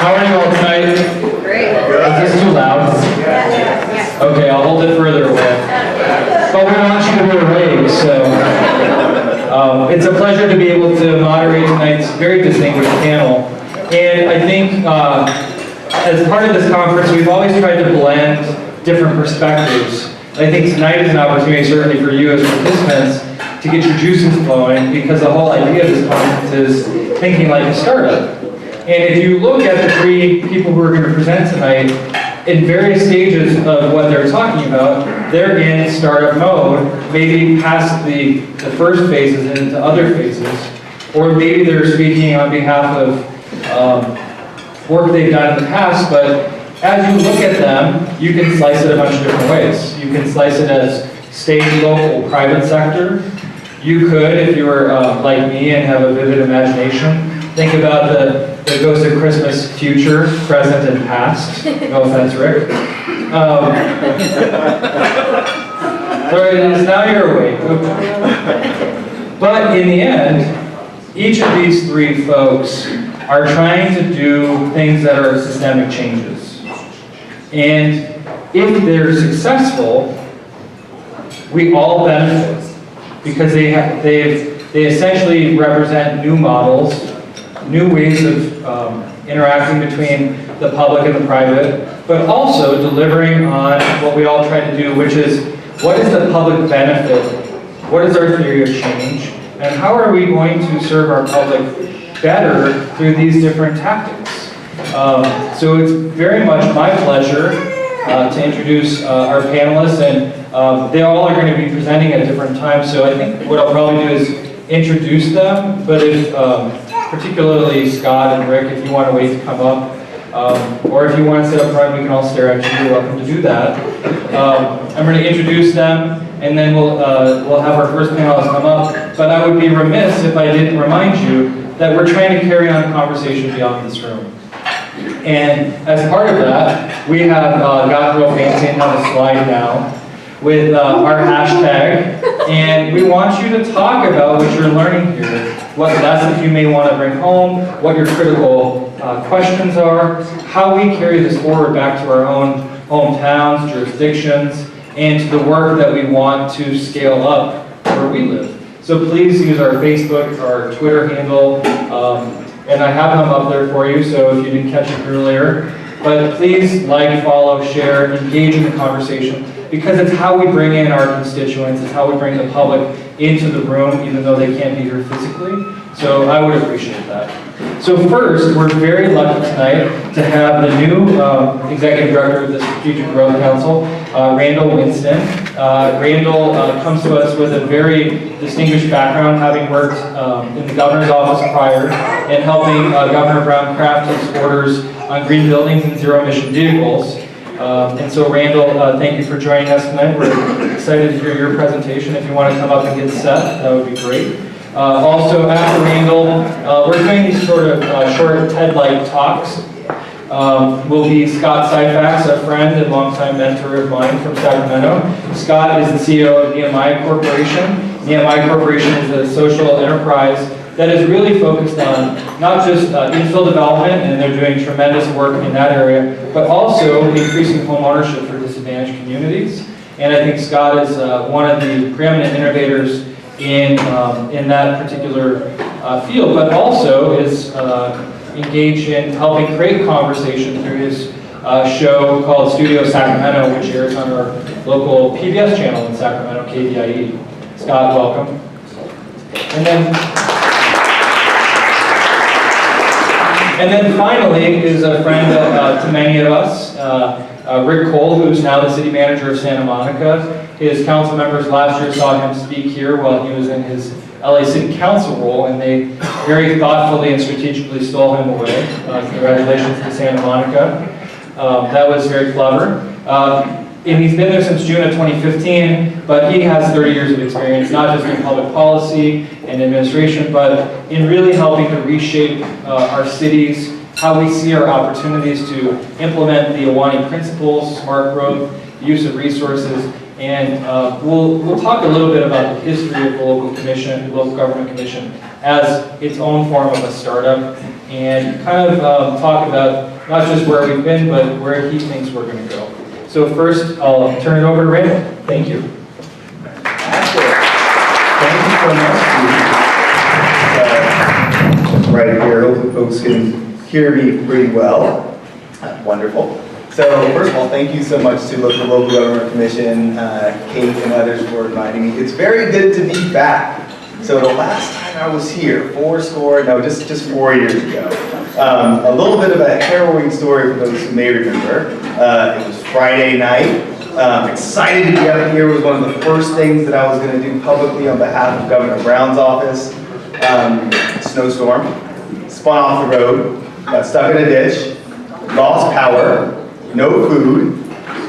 How are you all tonight? Great. Is this too loud? Yeah. Okay, I'll hold it further away. But we want you to be awake, so it's a pleasure to be able to moderate tonight's very distinguished panel. And I think as part of this conference, we've always tried to blend different perspectives. I think tonight is an opportunity, certainly for you as participants, to get your juices flowing, because the whole idea of this conference is thinking like a startup. And if you look at the three people who are going to present tonight, in various stages of what they're talking about, they're in startup mode, maybe past the first phases and into other phases, or maybe they're speaking on behalf of work they've done in the past, but as you look at them, you can slice it a bunch of different ways. You can slice it as state, local, private sector. You could, if you were like me and have a vivid imagination, think about the Ghost of Christmas future, present, and past. No offense, Rick. Sorry, it is now you're awake. But in the end, each of these three folks are trying to do things that are systemic changes. And if they're successful, we all benefit, because they essentially represent new models, new ways of interacting between the public and the private, but also delivering on what we all try to do, which is, what is the public benefit? What is our theory of change? And how are we going to serve our public better through these different tactics? So it's very much my pleasure to introduce our panelists, and they all are going to be presenting at different times, so I think what I'll probably do is introduce them, but if particularly Scott and Rick, if you want to wait to come up, or if you want to sit up front, we can all stare at you. You're welcome to do that. I'm going to introduce them, and then we'll have our first panelist come up. But I would be remiss if I didn't remind you that we're trying to carry on a conversation beyond this room. And as part of that, we have got real fancy on the slide now with our hashtag, and we want you to talk about what you're learning here, what lessons you may want to bring home, what your critical questions are, how we carry this forward back to our own hometowns, jurisdictions, and to the work that we want to scale up where we live. So please use our Facebook, our Twitter handle, and I have them up there for you, so if you didn't catch it earlier. But please like, follow, share, engage in the conversation, because it's how we bring in our constituents, it's how we bring the public into the room, even though they can't be here physically. So I would appreciate that. So first, we're very lucky tonight to have the new Executive Director of the Strategic Growth Council, Randall Winston. Randall comes to us with a very distinguished background, having worked in the governor's office prior and helping Governor Brown craft his orders on green buildings and zero-emission vehicles. And so Randall, thank you for joining us tonight. We're excited to hear your presentation. If you want to come up and get set, that would be great. Also, after Randall, we're doing these sort of short TED-like talks. Will be Scott Syphax, a friend and longtime mentor of mine from Sacramento. Scott is the CEO of Nehemiah Corporation. Nehemiah Corporation is a social enterprise that is really focused on not just infill development, and they're doing tremendous work in that area, but also increasing home ownership for disadvantaged communities. And I think Scott is one of the preeminent innovators in that particular field, but also is engaged in helping create conversation through his show called Studio Sacramento, which airs on our local PBS channel in Sacramento, KVIE. Scott, welcome. And then finally is a friend to many of us, Rick Cole, who's now the city manager of Santa Monica. His council members last year saw him speak here while he was in his LA City Council role, and they very thoughtfully and strategically stole him away. Congratulations to Santa Monica. That was very clever. And he's been there since June of 2015, but he has 30 years of experience, not just in public policy and administration, but in really helping to reshape our cities, how we see our opportunities to implement the Awani principles, smart growth, use of resources, And we'll talk a little bit about the history of the local government commission as its own form of a startup, and kind of talk about not just where we've been, but where he thinks we're going to go. So first, I'll turn it over to Randall. Thank you. Thank you so much. Right here, hopefully folks can hear me pretty well. Wonderful. So first of all, thank you so much to the Local Government Commission, Kate and others for inviting me. It's very good to be back. So the last time I was here, just 4 years ago. A little bit of a harrowing story for those who may remember. It was Friday night. Excited to be up here. It was one of the first things that I was going to do publicly on behalf of Governor Brown's office. Snowstorm. Spun off the road. Got stuck in a ditch. Lost power. No food.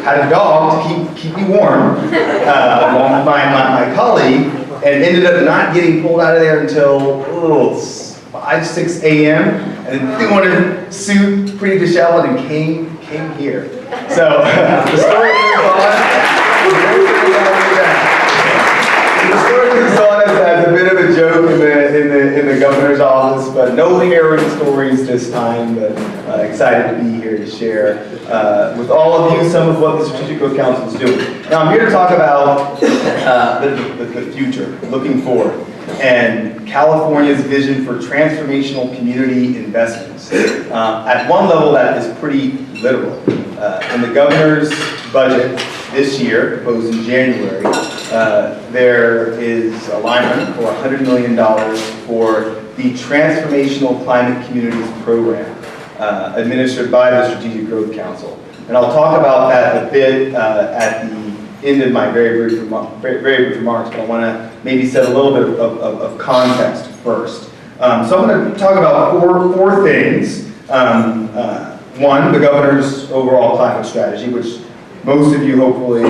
Had a dog to keep me warm, along with my colleague, and ended up not getting pulled out of there until 5, 6 a.m. and then threw on a suit, pretty disheveled, and came here. So the story moves on. The story moves on as a bit of a joke in the governor's office, but no harrowing stories this time. But excited to be here to share with all of you some of what the Strategic Growth Council is doing. Now I'm here to talk about the future, looking forward, and California's vision for transformational community investments. At one level, that is pretty literal. In the governor's budget this year, proposed in January, there is alignment for $100 million for the Transformational Climate Communities Program, administered by the Strategic Growth Council. And I'll talk about that a bit at the end of my very brief remarks, but I want to maybe set a little bit of context first. So I'm going to talk about four things. One, the governor's overall climate strategy, which most of you hopefully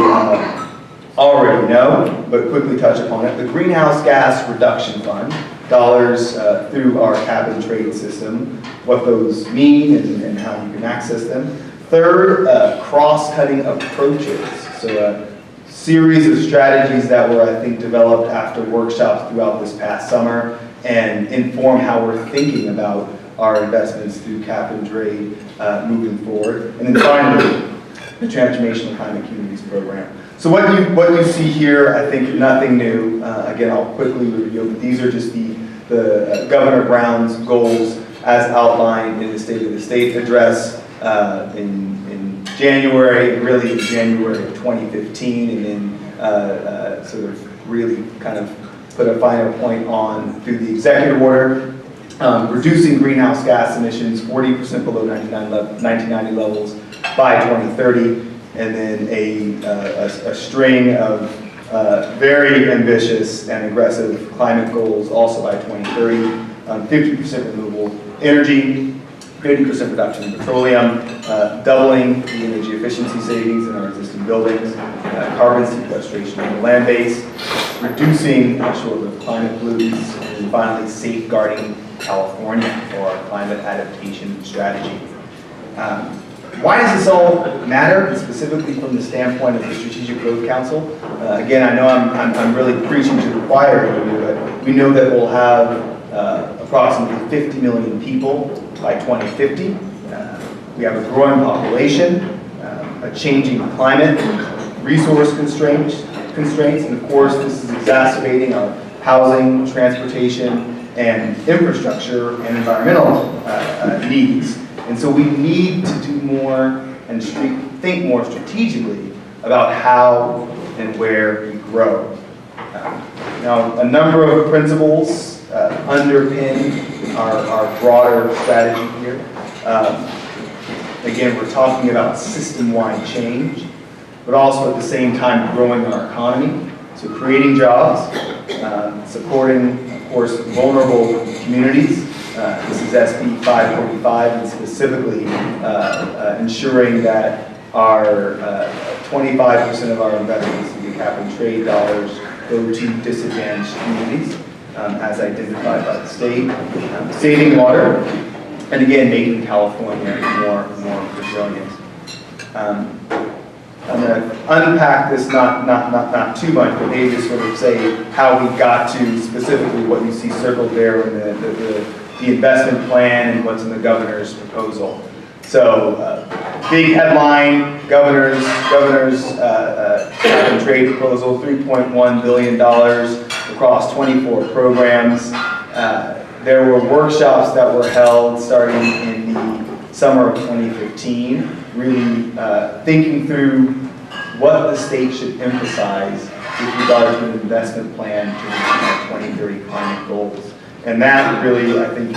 already know, but quickly touch upon it. The Greenhouse Gas Reduction Fund, dollars through our cap and trade system, what those mean and how you can access them. Third, cross-cutting approaches. So a series of strategies that were, I think, developed after workshops throughout this past summer and inform how we're thinking about our investments through cap and trade moving forward. And then finally, the Transformational Climate Communities Program. So what you see here, I think nothing new. Again, I'll quickly review, but these are just the Governor Brown's goals as outlined in the State of the State address in January, really in January of 2015, and then sort of really kind of put a final point on through the executive order, reducing greenhouse gas emissions 40% below 1990 levels by 2030, and then a string of very ambitious and aggressive climate goals also by 2030, 50% renewable energy, 50% reduction in petroleum, doubling the energy efficiency savings in our existing buildings, carbon sequestration on the land base, reducing short-lived climate pollutants, and finally safeguarding California for our climate adaptation strategy. Why does this all matter, specifically from the standpoint of the Strategic Growth Council? Again, I know I'm really preaching to the choir here, but we know that we'll have approximately 50 million people by 2050. We have a growing population, a changing climate, resource constraints, and of course this is exacerbating our housing, transportation, and infrastructure and environmental needs. And so we need to do more and think more strategically about how and where we grow. Now, a number of principles underpin our broader strategy here. Again, we're talking about system-wide change, but also at the same time growing our economy. So creating jobs, supporting, of course, vulnerable communities. This is SB 545, and specifically ensuring that our 25% of our investments in the cap and trade dollars go to disadvantaged communities, as identified by the state, saving water, and again, making California more resilient. I'm going to unpack this not too much, but maybe just sort of say how we got to specifically what you see circled there in the investment plan and what's in the governor's proposal. So, big headline: governor's cap and trade proposal, $3.1 billion across 24 programs. There were workshops that were held starting in the summer of 2015, really thinking through what the state should emphasize with regard to an investment plan to reach our 2030 climate goals. And that really, I think,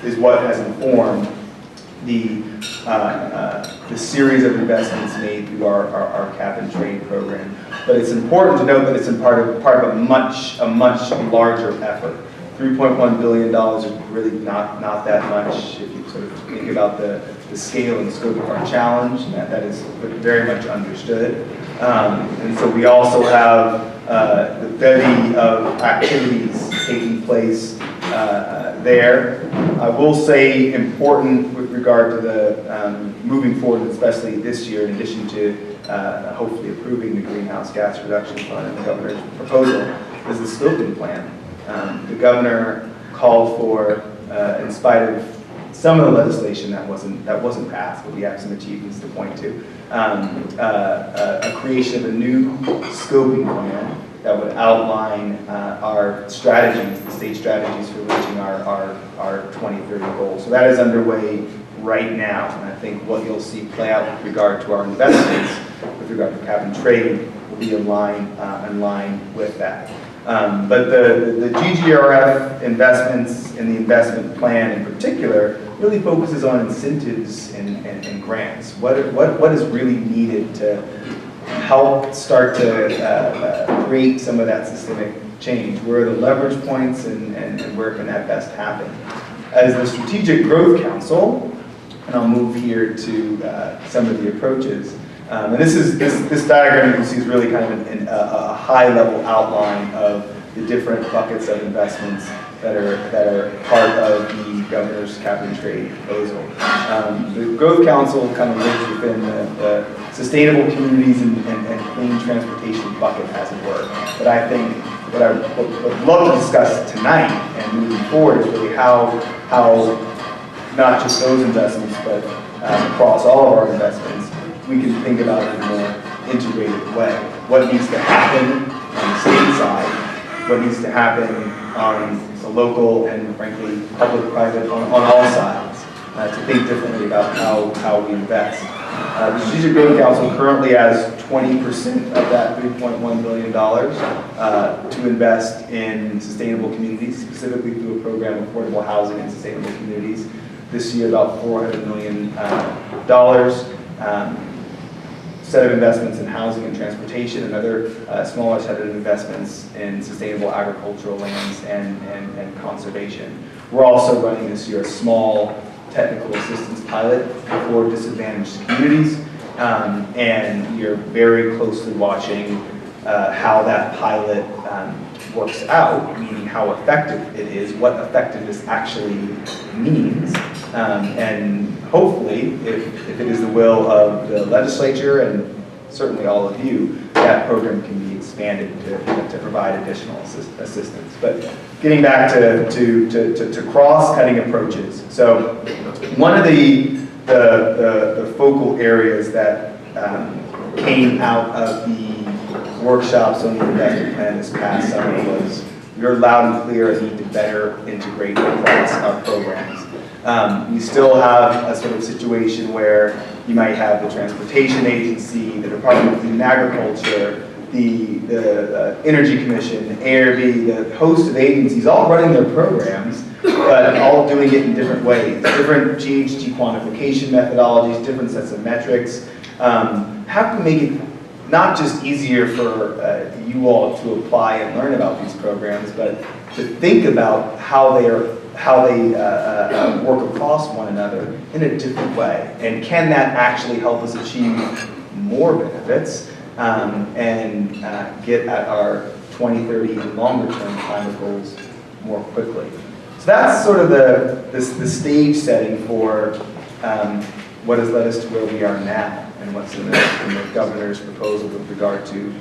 is what has informed the series of investments made through our cap and trade program. But it's important to note that it's part of a much larger effort. $3.1 billion is really not that much if you sort of think about the scale and scope of our challenge, and that is very much understood. And so we also have the bevy of activities taking place there. I will say important with regard to the moving forward, especially this year, in addition to hopefully approving the greenhouse gas reduction fund and the governor's proposal, is the scoping plan. The governor called for, in spite of some of the legislation that wasn't passed, but we have some achievements to point to, a creation of a new scoping plan that would outline our strategies, the state strategies for reaching our 2030 goals. So that is underway right now, and I think what you'll see play out with regard to our investments, with regard to cap and trade, will be in line with that. But the GGRF investments and the investment plan in particular really focuses on incentives and grants. What is really needed to help start to create some of that systemic change? Where are the leverage points and where can that best happen? As the Strategic Growth Council, and I'll move here to some of the approaches. And this diagram you can see is really kind of a high-level outline of the different buckets of investments that are part of the governor's cap and trade proposal. The Growth Council kind of lives within the sustainable communities and clean transportation bucket, as it were. But I think what I would love to discuss tonight and moving forward is really how not just those investments, but across all of our investments, we can think about it in a more integrated way. What needs to happen on the state side, what needs to happen on the local and frankly public-private on all sides, to think differently about how we invest. The Strategic Growth Council currently has 20% of that $3.1 billion to invest in sustainable communities, specifically through a program of affordable housing and sustainable communities. This year, about $400 million. Set of investments in housing and transportation, and other smaller set of investments in sustainable agricultural lands and conservation. We're also running this year a small technical assistance pilot for disadvantaged communities, and we are very closely watching how that pilot works out, meaning how effective it is, what effectiveness actually means, and hopefully, if it is the will of the legislature and certainly all of you, that program can be expanded to provide additional assistance. But getting back to cross-cutting approaches. So one of the focal areas that came out of the workshops on the investment plan this past summer was you're loud and clear a need to better integrate across our programs. We still have a sort of situation where you might have the Transportation Agency, the Department of Food and Agriculture, the Energy Commission, ARB, the host of agencies all running their programs, but all doing it in different ways. Different GHG quantification methodologies, different sets of metrics. How can we make it not just easier for you all to apply and learn about these programs, but to think about how they work across one another in a different way? And can that actually help us achieve more benefits and get at our 2030 and longer term climate goals more quickly? So that's sort of the stage setting for what has led us to where we are now, and what's in the governor's proposal with regard to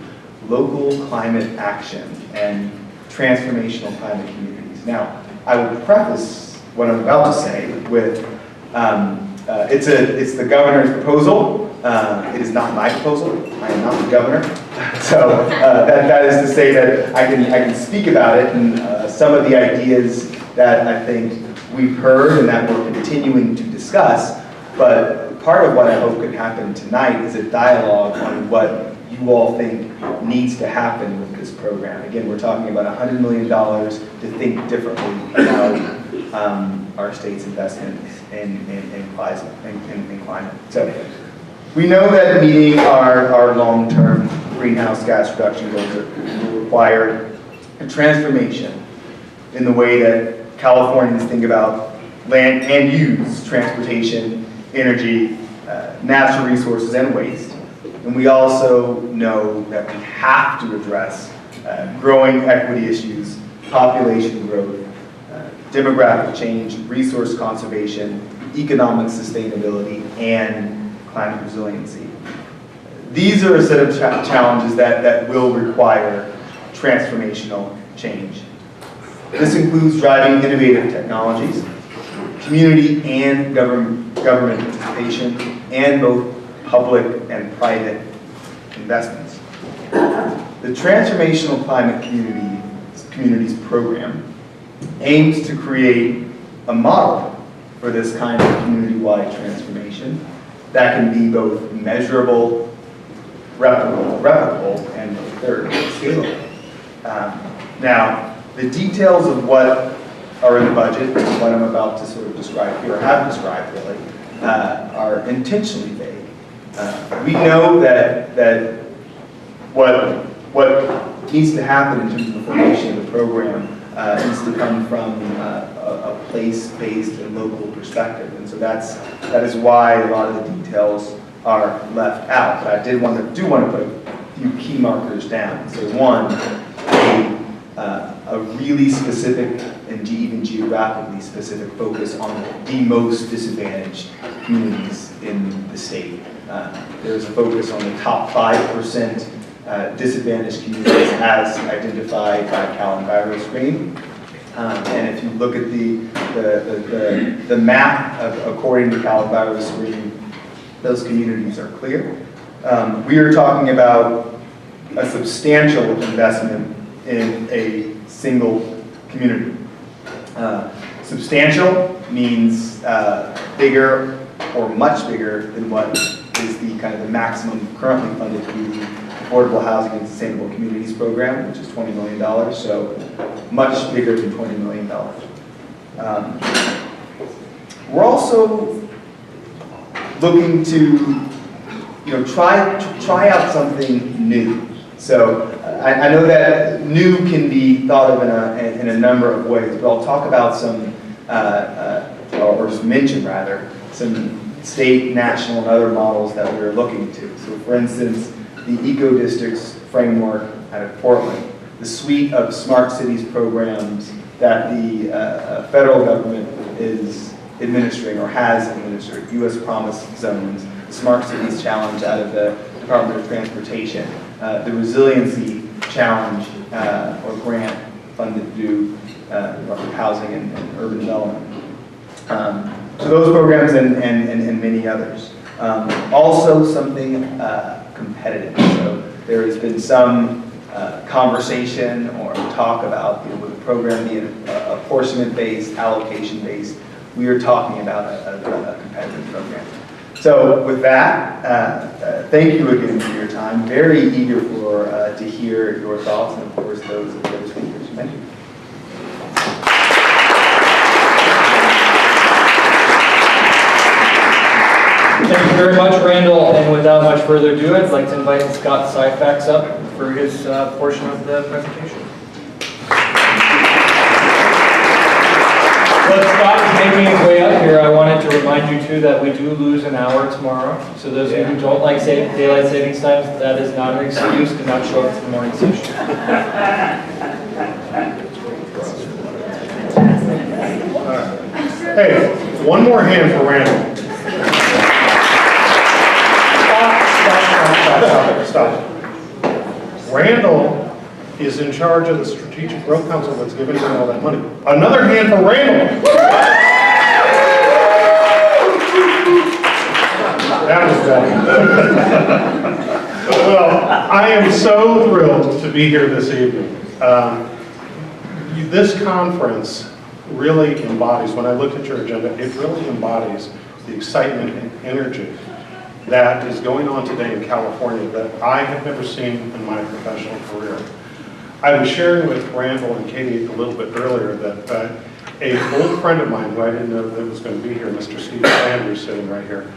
local climate action and transformational climate communities. Now, I will preface what I'm about to say with, it's the governor's proposal. It is not my proposal. I am not the governor. So that is to say that I can speak about it, and some of the ideas that I think we've heard and that we're continuing to discuss. But part of what I hope could happen tonight is a dialogue on what you all think needs to happen with this program. Again, we're talking about $100 million to think differently about our state's investment in climate. So we know that meeting our long-term greenhouse gas reduction goals will require a transformation in the way that Californians think about land and use transportation, energy, natural resources, and waste. And we also know that we have to address growing equity issues, population growth, demographic change, resource conservation, economic sustainability, and climate resiliency. These are a set of challenges that will require transformational change. This includes driving innovative technologies, community and government participation, and both public and private investments. The Transformational Climate Communities Program aims to create a model for this kind of community-wide transformation that can be both measurable, replicable, and third, scalable. Now, the details of what are in the budget, and what I'm about to sort of describe here, or have described really, are intentionally vague. We know that what needs to happen in terms of the formation of the program needs to come from a place-based and local perspective, and so that is why a lot of the details are left out. But I do want to put a few key markers down. So one, a really specific and even geographically specific focus on the most disadvantaged communities in the state. There's a focus on the top 5% disadvantaged communities as identified by Cal Enviroscreen. And if you look at the map according to Cal Enviroscreen, those communities are clear. We are talking about a substantial investment in a single community. Substantial means bigger or much bigger than what is the kind of the maximum currently funded through the Affordable Housing and Sustainable Communities Program, which is $20 million, so much bigger than $20 million. We're also looking to try out something new. So I know that new can be thought of in a number of ways, but I'll talk about some, or just mention rather, some state, national, and other models that we're looking to. So for instance, the Eco Districts framework out of Portland, the suite of smart cities programs that the federal government is administering or has administered, U.S. Promise Zones, the Smart Cities Challenge out of the Department of Transportation, the Resiliency Challenge or grant funded through Department of Housing and Urban Development. So those programs and many others. Also something competitive. So there has been some conversation or talk about with the program being apportionment-based, allocation-based. We are talking about a competitive program. So with that, thank you again for your time. Very eager to hear your thoughts and of course those of the other speakers. Thank you. Thank you very much, Randall. And without much further ado, I'd like to invite Scott Syphax up for his portion of the presentation. Well, Scott is making his way up here. I wanted to remind you too that we do lose an hour tomorrow. So those of you who don't like daylight savings times, that is not an excuse to not show up to the morning session. Hey, one more hand for Randall. is in charge of the Strategic Growth Council that's giving him all that money. Another hand for Randall. That was better. Well, I am so thrilled to be here this evening. This conference really embodies, when I looked at your agenda, it really embodies the excitement and energy that is going on today in California that I have never seen in my professional career. I was sharing with Randall and Katie a little bit earlier that an old friend of mine who I didn't know that was going to be here, Mr. Steve Sanders, sitting right here.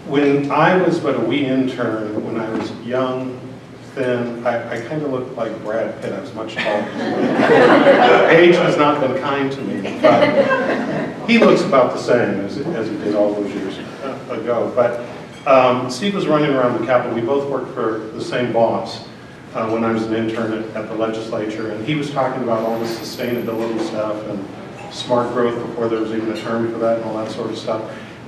When I was but a wee intern, when I was young, thin, I kind of looked like Brad Pitt. I was much taller. Age has not been kind to me, but he looks about the same as he did all those years ago. But Steve was running around the Capitol. We both worked for the same boss when I was an intern at the legislature, and he was talking about all the sustainability stuff and smart growth before there was even a term for that and all that sort of stuff.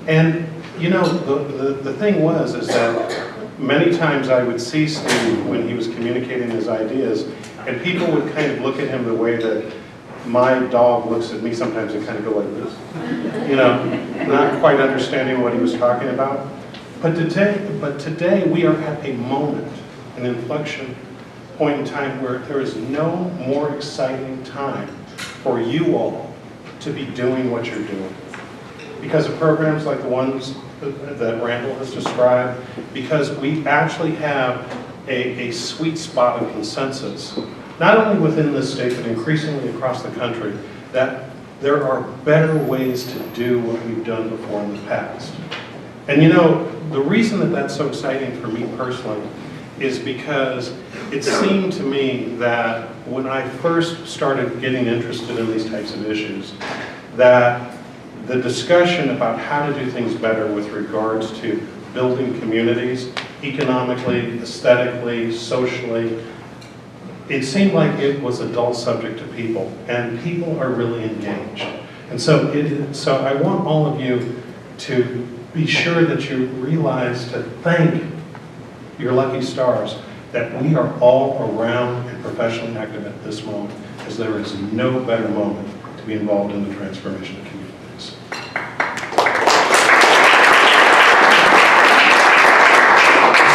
And you know, the thing was is that many times I would see Steve when he was communicating his ideas, and people would kind of look at him the way that my dog looks at me sometimes and kind of go like this, you know, not quite understanding what he was talking about. But today we are at a moment, an inflection point in time where there is no more exciting time for you all to be doing what you're doing. Because of programs like the ones that Randall has described, because we actually have a sweet spot of consensus, not only within this state, but increasingly across the country, that there are better ways to do what we've done before in the past. And you know, the reason that that's so exciting for me personally is because it seemed to me that when I first started getting interested in these types of issues, that the discussion about how to do things better with regards to building communities, economically, aesthetically, socially, it seemed like it was a dull subject to people, and people are really engaged. And so I want all of you to be sure that you realize to thank your lucky stars that we are all around and professionally active at this moment, because there is no better moment to be involved in the transformation of communities.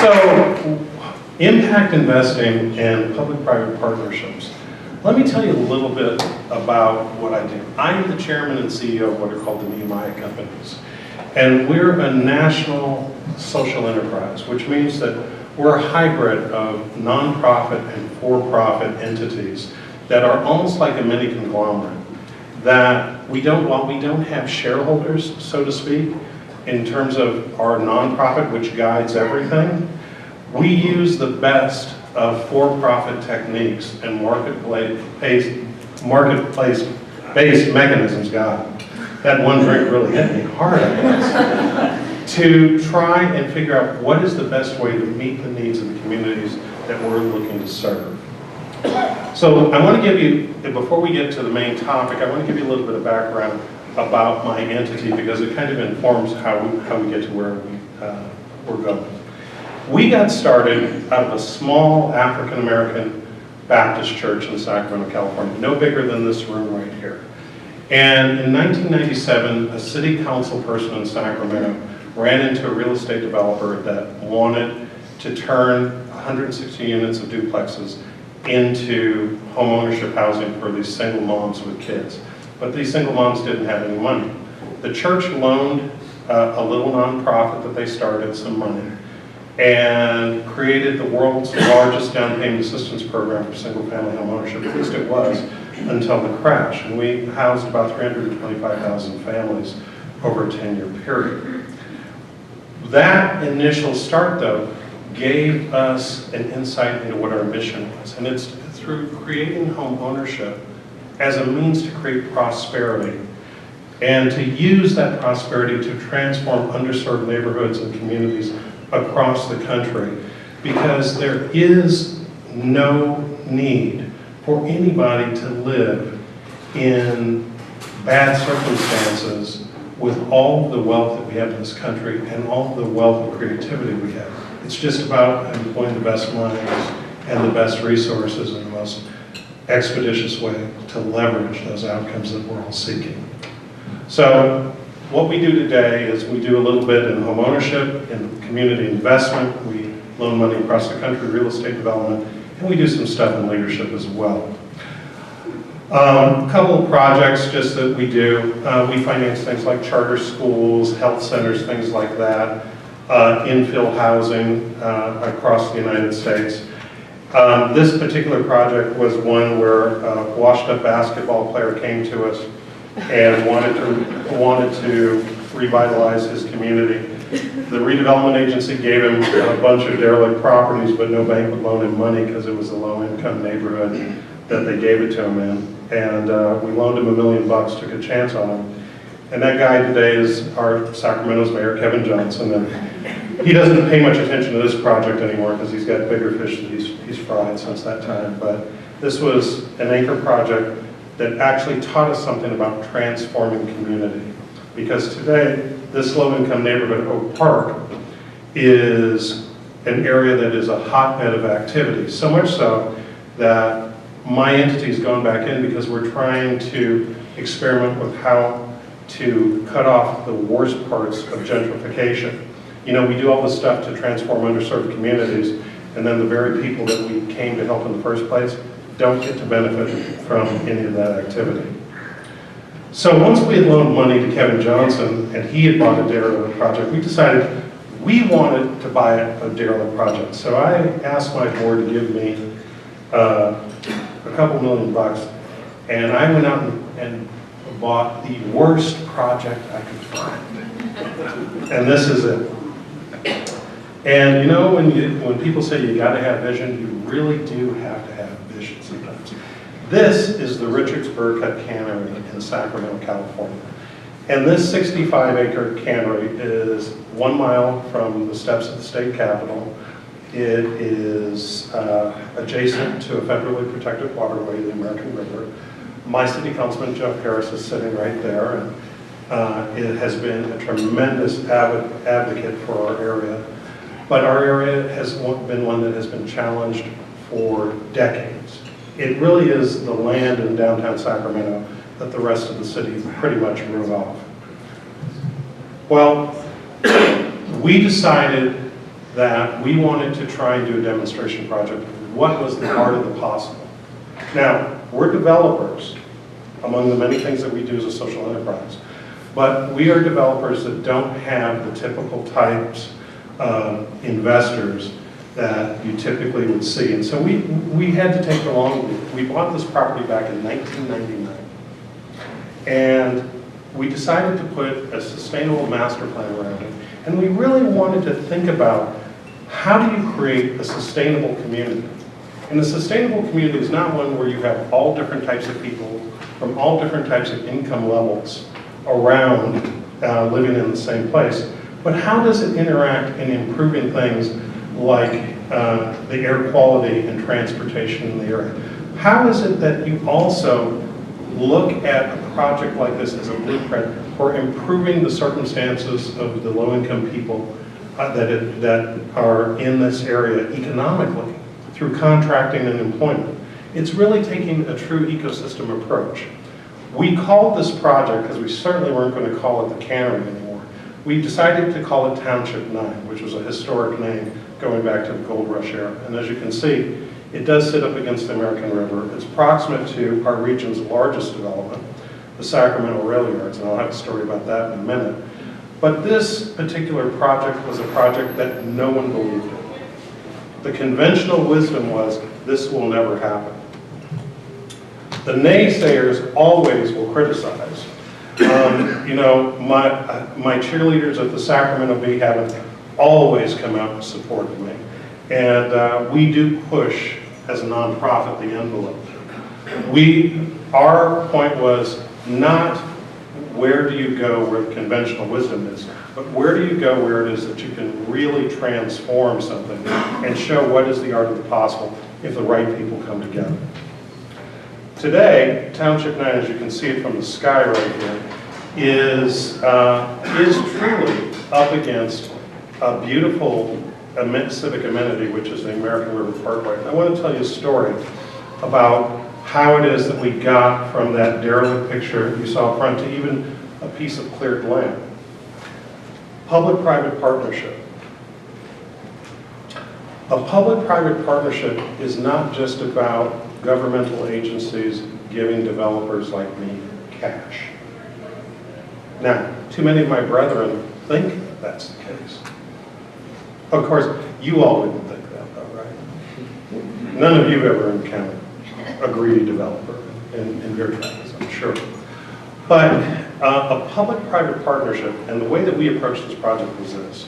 So, impact investing and public-private partnerships. Let me tell you a little bit about what I do. I'm the chairman and CEO of what are called the Nehemiah companies. And we're a national social enterprise, which means that we're a hybrid of nonprofit and for-profit entities that are almost like a mini conglomerate. That while we don't have shareholders, so to speak, in terms of our nonprofit, which guides everything, we use the best of for-profit techniques and marketplace-based mechanisms, God, that one drink really hit me hard, I guess, to try and figure out what is the best way to meet the needs of the communities that we're looking to serve. So I want to give you, before we get to the main topic, I want to give you a little bit of background about my entity because it kind of informs how we get to where we're going. We got started out of a small African-American Baptist church in Sacramento, California, no bigger than this room right here. And in 1997, a city council person in Sacramento ran into a real estate developer that wanted to turn 160 units of duplexes into homeownership housing for these single moms with kids. But these single moms didn't have any money. The church loaned a little nonprofit that they started some money and created the world's largest down payment assistance program for single family home ownership. At least it was until the crash. And we housed about 325,000 families over a 10-year period. That initial start, though, gave us an insight into what our mission was. And it's through creating home ownership as a means to create prosperity and to use that prosperity to transform underserved neighborhoods and communities across the country, because there is no need for anybody to live in bad circumstances with all the wealth that we have in this country and all the wealth of creativity we have. It's just about employing the best minds and the best resources and the most expeditious way to leverage those outcomes that we're all seeking. So what we do today is we do a little bit in home ownership, in community investment, we loan money across the country, real estate development, and we do some stuff in leadership as well. A couple of projects just that we do. We finance things like charter schools, health centers, things like that, infill housing across the United States. This particular project was one where a washed-up basketball player came to us and wanted to revitalize his community. The redevelopment agency gave him a bunch of derelict properties, but no bank would loan him money because it was a low-income neighborhood that they gave it to him in. And we loaned him $1 million, took a chance on him. And that guy today is our Sacramento's mayor, Kevin Johnson. And he doesn't pay much attention to this project anymore because he's got bigger fish that he's fried since that time. But this was an anchor project that actually taught us something about transforming community. Because today, this low-income neighborhood, Oak Park, is an area that is a hotbed of activity. So much so that my entity's gone back in because we're trying to experiment with how to cut off the worst parts of gentrification. You know, we do all this stuff to transform underserved communities, and then the very people that we came to help in the first place don't get to benefit from any of that activity. So once we had loaned money to Kevin Johnson, and he had bought a derelict project, we decided we wanted to buy a derelict project. So I asked my board to give me a couple $1 million, and I went out and bought the worst project I could find. And this is it. And you know, when people say you gotta have vision, you really do have to have vision sometimes. This is the Richards Burcutt Cannery in Sacramento, California. And this 65-acre cannery is 1 mile from the steps of the state capitol. It is adjacent to a federally protected waterway, the American River. My city councilman, Jeff Harris, is sitting right there, and it has been a tremendous advocate for our area. But our area has been one that has been challenged for decades. It really is the land in downtown Sacramento that the rest of the city pretty much wrote off. Well, we decided that we wanted to try and do a demonstration project. What was the art of the possible? Now, we're developers, among the many things that we do as a social enterprise, but we are developers that don't have the typical types of investors that you typically would see. And so we had to take the long route. We bought this property back in 1999. And we decided to put a sustainable master plan around it. And we really wanted to think about how do you create a sustainable community? And a sustainable community is not one where you have all different types of people from all different types of income levels around living in the same place. But how does it interact in improving things like the air quality and transportation in the area? How is it that you also look at a project like this as a blueprint for improving the circumstances of the low-income people that are in this area economically through contracting and employment? It's really taking a true ecosystem approach. We called this project, because we certainly weren't going to call it the cannery anymore, we decided to call it Township 9, which was a historic name going back to the Gold Rush era. And as you can see, it does sit up against the American River. It's proximate to our region's largest development, the Sacramento Rail Yards, and I'll have a story about that in a minute. But this particular project was a project that no one believed in. The conventional wisdom was, this will never happen. The naysayers always will criticize. You know, my cheerleaders at the Sacramento Bee haven't always come out and supported me. And we do push, as a nonprofit, the envelope. Our point was not where do you go where the conventional wisdom is, but where do you go where it is that you can really transform something and show what is the art of the possible if the right people come together. Today, Township 9, as you can see it from the sky right here, is truly up against a beautiful civic amenity, which is the American River Parkway. I want to tell you a story about how it is that we got from that derelict picture you saw up front to even a piece of cleared land. Public-private partnership. A public-private partnership is not just about governmental agencies giving developers like me cash. Now, too many of my brethren think that's the case. Of course, you all wouldn't think that though, right? None of you ever encountered a greedy developer in your travels, I'm sure. But a public-private partnership, and the way that we approached this project was this.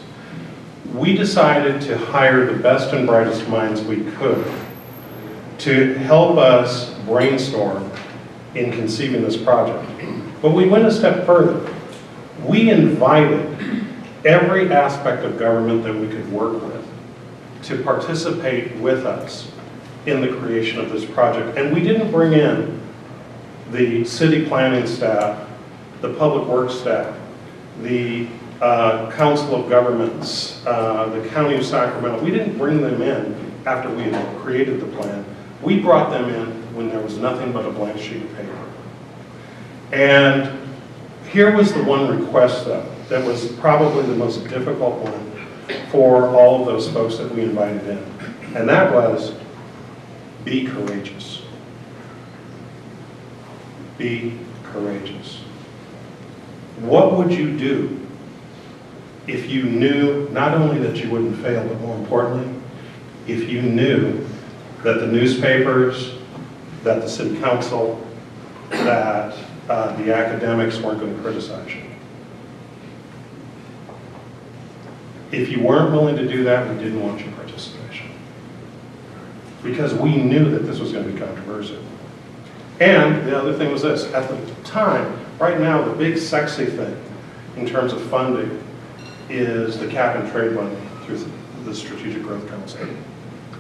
We decided to hire the best and brightest minds we could to help us brainstorm in conceiving this project. But we went a step further. We invited every aspect of government that we could work with to participate with us in the creation of this project. And we didn't bring in the city planning staff, the public works staff, the Council of Governments, the County of Sacramento. We didn't bring them in after we had created the plan. We brought them in when there was nothing but a blank sheet of paper. And here was the one request, though, that was probably the most difficult one for all of those folks that we invited in. And that was, be courageous. Be courageous. What would you do if you knew not only that you wouldn't fail, but more importantly, if you knew that the newspapers, that the city council, that the academics weren't going to criticize you? If you weren't willing to do that, we didn't want your participation. Because we knew that this was going to be controversial. And the other thing was this, at the time, right now, the big sexy thing in terms of funding is the cap and trade money through the Strategic Growth Council.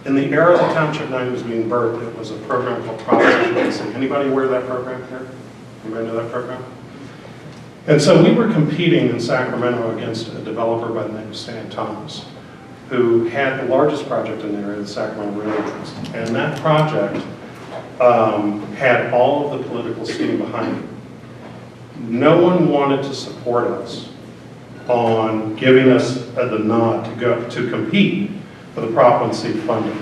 In the era that Township 9 was being birthed, it was a program called Proposition. Anybody aware of that program here? Anybody know that program? And so we were competing in Sacramento against a developer by the name of Stan Thomas, who had the largest project in the area, the Sacramento Railroads. And that project had all of the political steam behind it. No one wanted to support us on giving us the nod to go to compete for the Prop 1C funding.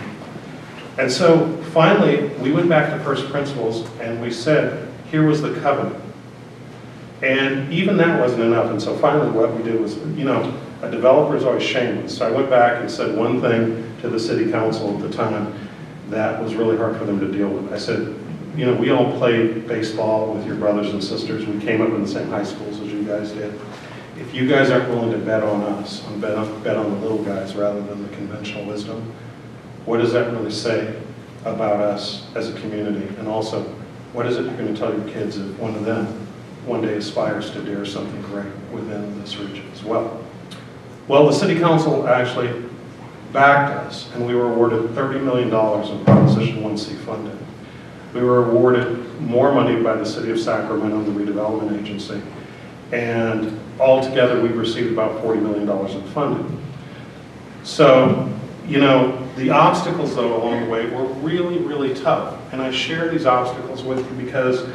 And so finally, we went back to first principles and we said, here was the covenant. And even that wasn't enough. And so finally what we did was, you know, a developer is always shameless. So I went back and said one thing to the city council at the time that was really hard for them to deal with. I said, you know, we all played baseball with your brothers and sisters. We came up in the same high schools as you guys did. If you guys aren't willing to bet on us, bet on the little guys rather than the conventional wisdom, what does that really say about us as a community? And also, what is it you're going to tell your kids if one of them one day aspires to dare something great within this region as well? Well, the city council actually backed us, and we were awarded $30 million in Proposition 1C funding. We were awarded more money by the city of Sacramento, the redevelopment agency, and altogether we've received about $40 million in funding. So, you know, the obstacles though along the way were really, really tough. And I share these obstacles with you because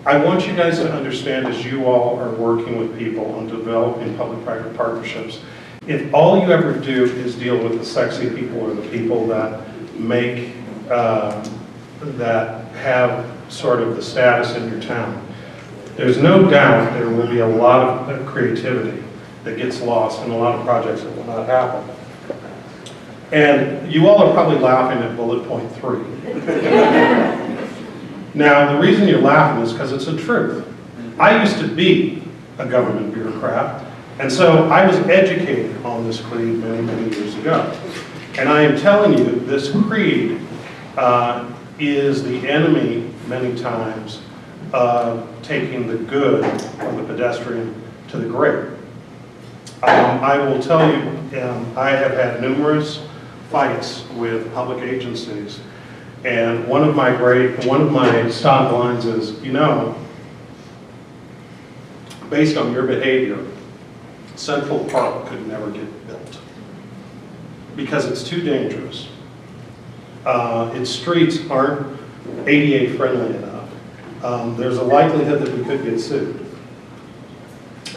I want you guys to understand as you all are working with people on developing public-private partnerships, if all you ever do is deal with the sexy people or the people that make, that have sort of the status in your town, there's no doubt there will be a lot of creativity that gets lost and a lot of projects that will not happen. And you all are probably laughing at bullet point 3. Now, the reason you're laughing is because it's the truth. I used to be a government bureaucrat, and so I was educated on this creed many, many years ago. And I am telling you, this creed is the enemy, many times, of taking the good from the pedestrian to the great. I will tell you, I have had numerous fights with public agencies, and one of my stop lines is, you know, based on your behavior, Central Park could never get built. because it's too dangerous. Its streets aren't ADA friendly enough. There's a likelihood that we could get sued.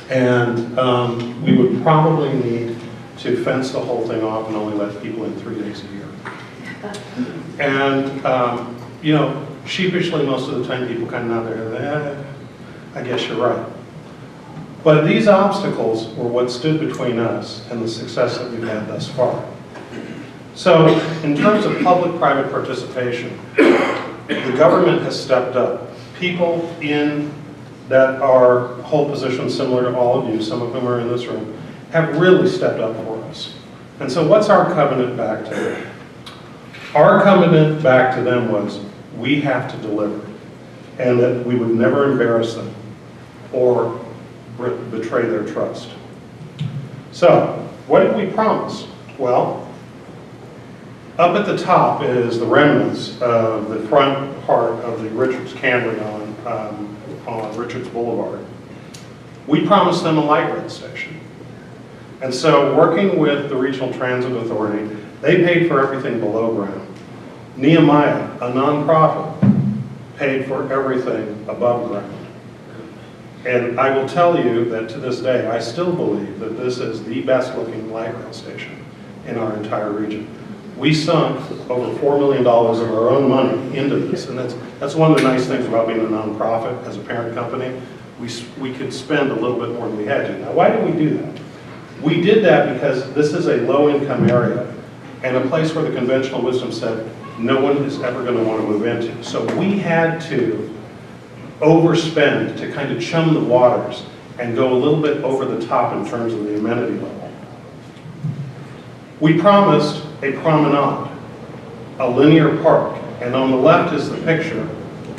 And we would probably need to fence the whole thing off and only let people in 3 days a year. And, you know, sheepishly, most of the time people kind of nod their head, I guess you're right. But these obstacles were what stood between us and the success that we've had thus far. So, in terms of public-private participation, the government has stepped up. People that hold positions similar to all of you, some of whom are in this room, have really stepped up for us. And so what's our covenant back to them? Our covenant back to them was, we have to deliver, and that we would never embarrass them or betray their trust. So, what did we promise? Well, up at the top is the remnants of the front part of the Richards Cannery on Richards Boulevard. We promised them a light rail station. And so, working with the Regional Transit Authority, they paid for everything below ground. Nehemiah, a nonprofit, paid for everything above ground. And I will tell you that to this day, I still believe that this is the best looking light rail station in our entire region. We sunk over $4 million of our own money into this, and that's one of the nice things about being a nonprofit as a parent company. We could spend a little bit more than we had to. Now, why did we do that? We did that because this is a low-income area and a place where the conventional wisdom said no one is ever going to want to move into. So we had to overspend to kind of chum the waters and go a little bit over the top in terms of the amenity level. We promised a promenade, a linear park, and on the left is the picture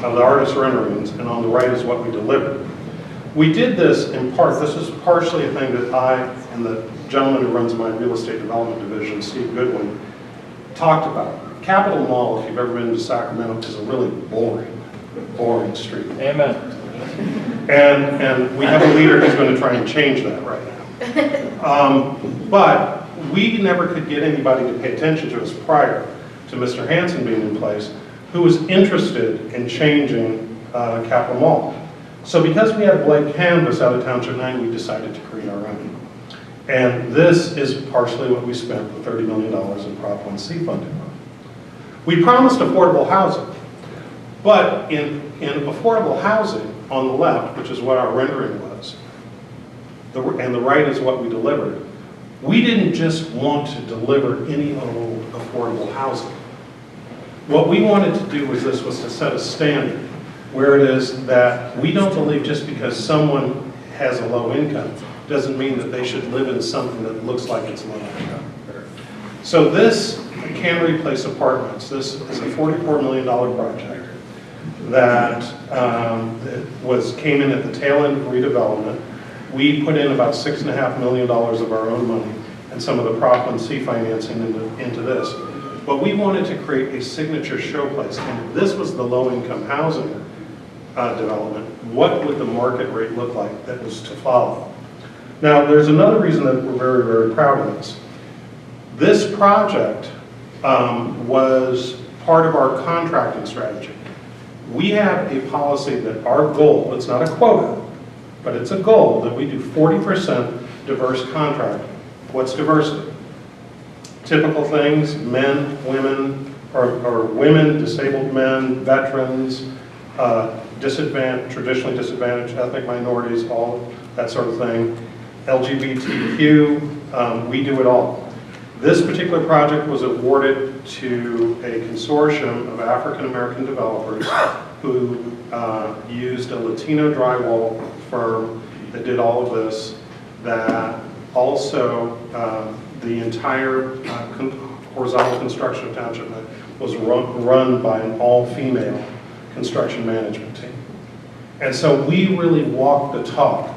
of the artist's renderings, and on the right is what we delivered. We did this in part, this is partially a thing that I and the gentleman who runs my real estate development division, Steve Goodwin, talked about. Capitol Mall, if you've ever been to Sacramento, is a really boring street. Amen. And we have a leader who's going to try and change that right now. But we never could get anybody to pay attention to us prior to Mr. Hansen being in place, who was interested in changing Capitol Mall. So because we had a blank canvas out of Township 9, we decided to create our own. And this is partially what we spent the $30 million in Prop 1C funding on. We promised affordable housing, but in affordable housing on the left, which is what our rendering was, and the right is what we delivered, we didn't just want to deliver any old affordable housing. What we wanted to do was to set a standard where it is that we don't believe just because someone has a low income doesn't mean that they should live in something that looks like it's low income. So this Cannery Place Apartments, this is a $44 million project that came in at the tail end of redevelopment. We put in about $6.5 million of our own money and some of the Prop 1C financing into this. But we wanted to create a signature showplace, and if this was the low-income housing development, what would the market rate look like that was to follow? Now, there's another reason that we're very, very proud of this. This project was part of our contracting strategy. We have a policy that our goal, it's not a quota, but it's a goal that we do 40% diverse contracting. What's diversity? Typical things, men, women, or women, disabled men, veterans, traditionally disadvantaged ethnic minorities, all that sort of thing. LGBTQ, we do it all. This particular project was awarded to a consortium of African American developers who used a Latino drywall firm that did all of this, that also the entire horizontal construction of Township was run by an all-female construction management team. And so we really walked the talk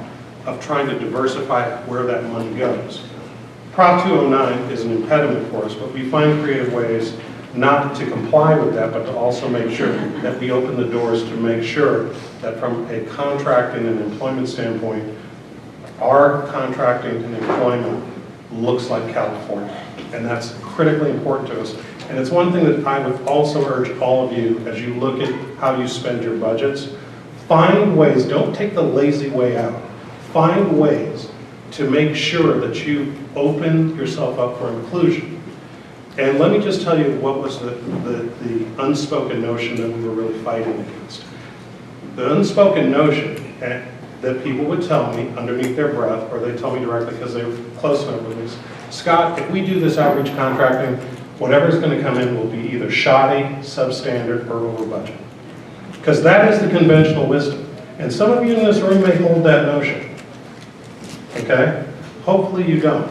of trying to diversify where that money goes. Prop 209 is an impediment for us, but we find creative ways not to comply with that, but to also make sure that we open the doors to make sure that from a contracting and employment standpoint, our contracting and employment looks like California. And that's critically important to us. And it's one thing that I would also urge all of you, as you look at how you spend your budgets, find ways, don't take the lazy way out. Find ways to make sure that you open yourself up for inclusion. And let me just tell you what was the unspoken notion that we were really fighting against. The unspoken notion that people would tell me underneath their breath, or they tell me directly because they were close enough with me, Scott, if we do this outreach contracting, whatever's going to come in will be either shoddy, substandard, or over budget. Because that is the conventional wisdom. And some of you in this room may hold that notion. Okay? Hopefully you don't.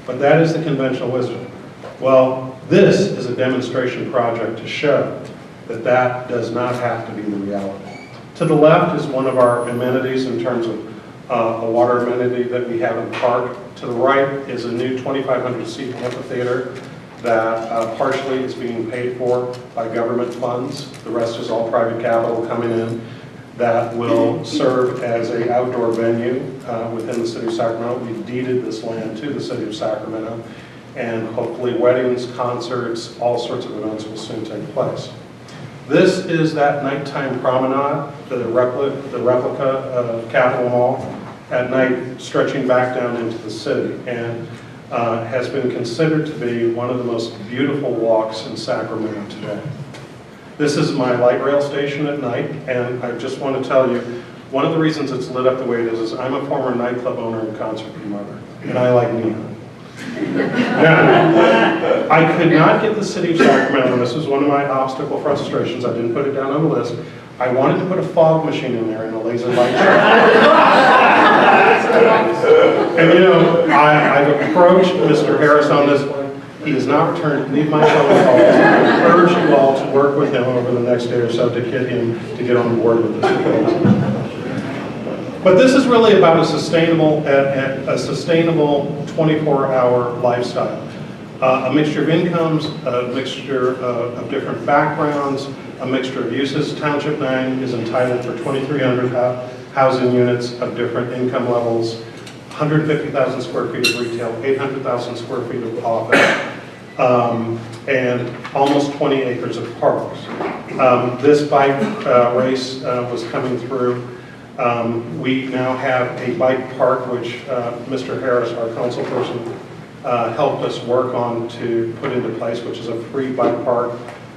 But that is the conventional wisdom. Well, this is a demonstration project to show that that does not have to be the reality. To the left is one of our amenities in terms of a water amenity that we have in the park. To the right is a new 2,500 seat amphitheater that partially is being paid for by government funds. The rest is all private capital coming in that will serve as an outdoor venue within the city of Sacramento. We've deeded this land to the city of Sacramento, and hopefully weddings, concerts, all sorts of events will soon take place. This is that nighttime promenade, the replica of Capitol Mall at night, stretching back down into the city, and has been considered to be one of the most beautiful walks in Sacramento today. This is my light rail station at night, and I just want to tell you, one of the reasons it's lit up the way it is I'm a former nightclub owner and concert promoter, and I like neon. Now, I could not get the city of Sacramento, and this was one of my obstacle frustrations, I didn't put it down on the list. I wanted to put a fog machine in there and a laser light show. And you know, I've approached Mr. Harris on this. He has not returned any of my phone calls. I urge you all to work with him over the next day or so to get him to get on board with this proposal. But this is really about a sustainable 24-hour lifestyle. A mixture of incomes, a mixture of different backgrounds, a mixture of uses. Township 9 is entitled for 2,300 housing units of different income levels, 150,000 square feet of retail, 800,000 square feet of office, and almost 20 acres of parks. This bike race was coming through. We now have a bike park, which Mr. Harris, our councilperson, helped us work on to put into place, which is a free bike park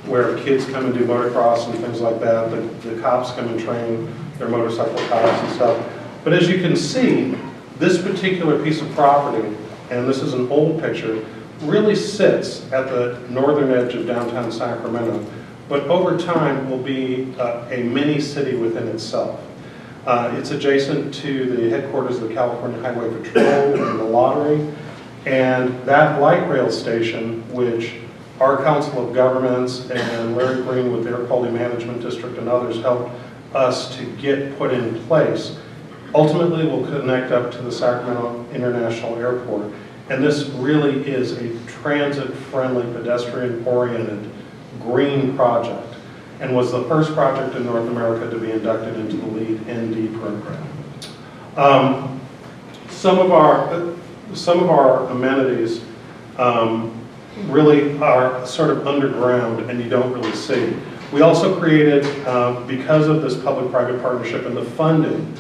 where kids come and do motocross and things like that. The cops come and train their motorcycle cops and stuff. But as you can see, this particular piece of property, and this is an old picture, really sits at the northern edge of downtown Sacramento, but over time will be a mini city within itself. It's adjacent to the headquarters of the California Highway Patrol and the lottery, and that light rail station, which our Council of Governments and Larry Green with their Quality Management District and others helped us to get put in place, ultimately will connect up to the Sacramento International Airport. And this really is a transit-friendly, pedestrian-oriented green project, and was the first project in North America to be inducted into the LEED ND program. Some of our amenities really are sort of underground and you don't really see. We also created, because of this public-private partnership and the funding,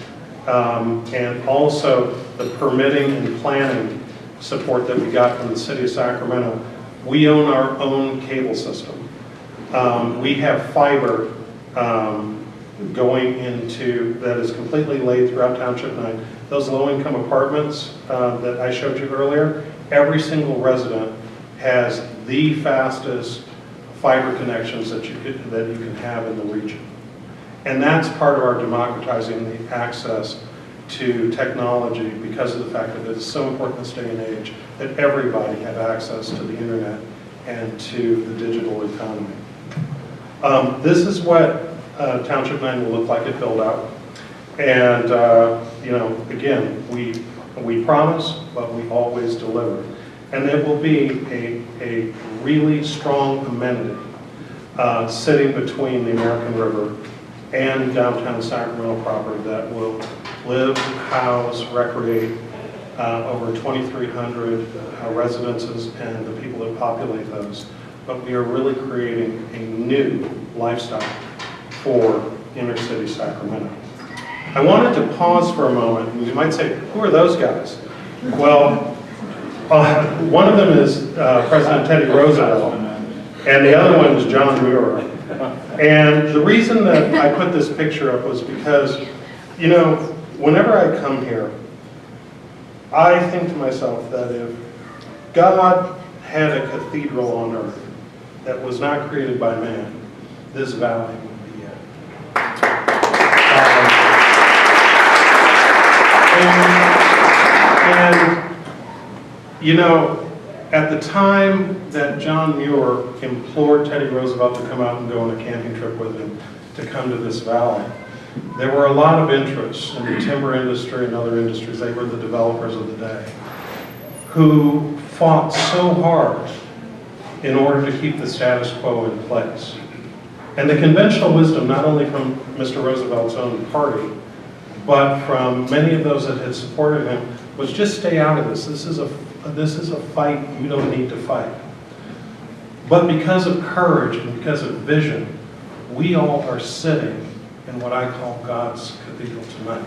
and also the permitting and planning support that we got from the city of Sacramento, we own our own cable system. We have fiber going into, that is completely laid throughout Township 9. Those low-income apartments that I showed you earlier, every single resident has the fastest fiber connections that you can have in the region. And that's part of our democratizing the access to technology because of the fact that it is so important in this day and age that everybody have access to the internet and to the digital economy. This is what Township 9 will look like at build out. And you know, again, we promise, but we always deliver. And there will be a really strong amenity sitting between the American River and downtown Sacramento proper that will live, house, recreate over 2,300 residences and the people that populate those. But we are really creating a new lifestyle for inner city Sacramento. I wanted to pause for a moment. You might say, who are those guys? Well, one of them is President Teddy Roosevelt, and the other one is John Muir. And the reason that I put this picture up was because, you know, whenever I come here, I think to myself that if God had a cathedral on earth that was not created by man, this valley would be it. And you know, at the time that John Muir implored Teddy Roosevelt to come out and go on a camping trip with him to come to this valley, there were a lot of interests in the timber industry and other industries. They were the developers of the day who fought so hard in order to keep the status quo in place. And the conventional wisdom, not only from Mr. Roosevelt's own party, but from many of those that had supported him, was just stay out of this. This is a fight you don't need to fight. But because of courage and because of vision, we all are sitting in what I call God's cathedral tonight.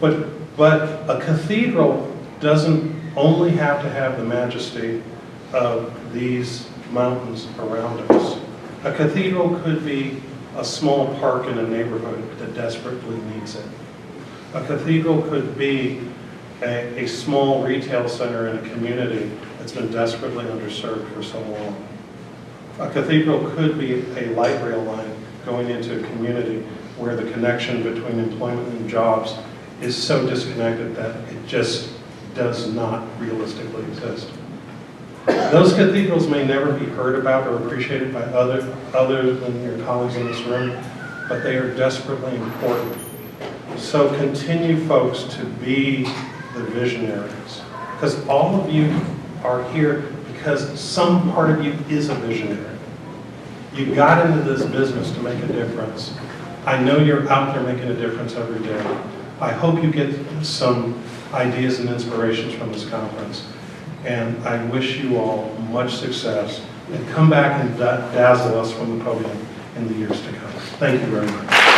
But a cathedral doesn't only have to have the majesty of these mountains around us. A cathedral could be a small park in a neighborhood that desperately needs it. A cathedral could be a small retail center in a community that's been desperately underserved for so long. A cathedral could be a light rail line going into a community where the connection between employment and jobs is so disconnected that it just does not realistically exist. Those cathedrals may never be heard about or appreciated by other than your colleagues in this room, but they are desperately important. So continue, folks, to be the visionaries, because all of you are here because some part of you is a visionary. You got into this business to make a difference. I know you're out there making a difference every day. I hope you get some ideas and inspirations from this conference. And I wish you all much success. And come back and dazzle us from the podium in the years to come. Thank you very much.